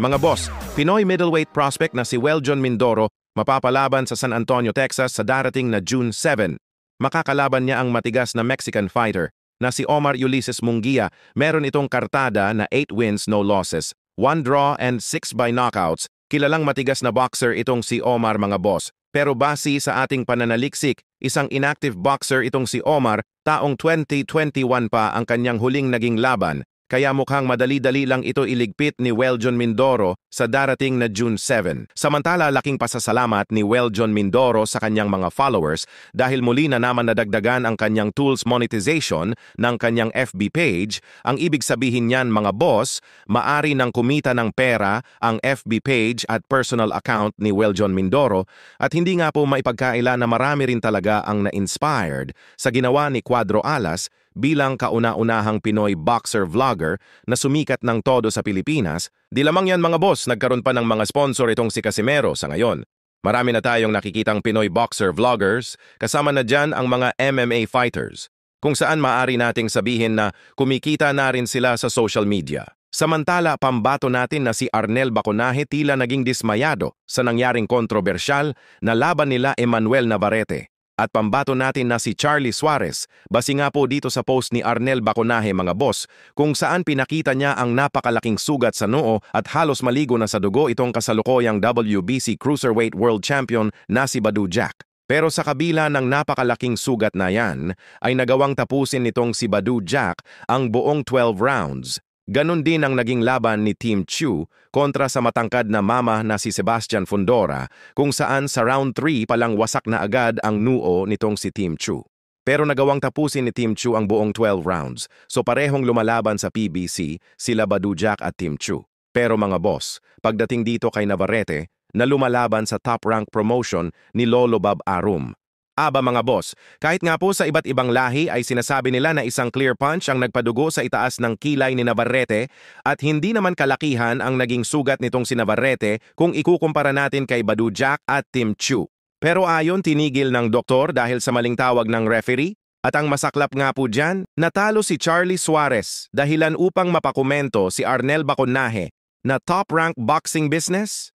Mga boss, Pinoy middleweight prospect na si Weljon Mindoro mapapalaban sa San Antonio, Texas sa darating na June 7. Makakalaban niya ang matigas na Mexican fighter na si Omar Ulises Munguia. Meron itong kartada na 8 wins, no losses, 1 draw and 6 by knockouts. Kilalang matigas na boxer itong si Omar, mga boss. Pero base sa ating pananaliksik, isang inactive boxer itong si Omar, taong 2021 pa ang kanyang huling naging laban. Kaya mukhang madali-dali lang ito iligpit ni Weljon Mindoro sa darating na June 7. Samantala, laking pasasalamat ni Weljon Mindoro sa kanyang mga followers dahil muli na naman nadagdagan ang kanyang tools monetization ng kanyang FB page. Ang ibig sabihin niyan, mga boss, maari nang kumita ng pera ang FB page at personal account ni Weljon Mindoro, at hindi nga po maipagkaila na marami rin talaga ang na-inspired sa ginawa ni Cuadro Alas bilang kauna-unahang Pinoy boxer vlogger na sumikat ng todo sa Pilipinas. Di lamang yan, mga boss, nagkaroon pa ng mga sponsor itong si Casimero sa ngayon. Marami na tayong nakikitang Pinoy boxer vloggers, kasama na dyan ang mga MMA fighters, kung saan maaari nating sabihin na kumikita na rin sila sa social media. Samantala, pambato natin na si Arnel Baconaje tila naging dismayado sa nangyaring kontrobersyal na laban nila Emmanuel Navarrete. At pambato natin na si Charlie Suarez, base nga po dito sa post ni Arnel Baconaje, mga boss, kung saan pinakita niya ang napakalaking sugat sa noo at halos maligo na sa dugo itong kasalukuyang WBC Cruiserweight World Champion na si Badou Jack. Pero sa kabila ng napakalaking sugat na yan, ay nagawang tapusin nitong si Badou Jack ang buong 12 rounds. Ganon din ang naging laban ni Team Chu kontra sa matangkad na mama na si Sebastian Fundora, kung saan sa round 3 palang wasak na agad ang noo nitong si Team Chu. Pero nagawang tapusin ni Team Chu ang buong 12 rounds, so parehong lumalaban sa PBC sila Badou Jack at Team Chu. Pero mga boss, pagdating dito kay Navarrete, na lumalaban sa top rank promotion ni Lolo Bob Arum. Aba, mga boss, kahit nga po sa iba't ibang lahi ay sinasabi nila na isang clear punch ang nagpadugo sa itaas ng kilay ni Navarrete, at hindi naman kalakihan ang naging sugat nitong si Navarrete kung ikukumpara natin kay Badou Jack at Team Chu. Pero ayon, tinigil ng doktor dahil sa maling tawag ng referee, at ang masaklap nga po dyan, natalo si Charlie Suarez dahilan upang mapakomento si Arnel Baconaje na top rank boxing business.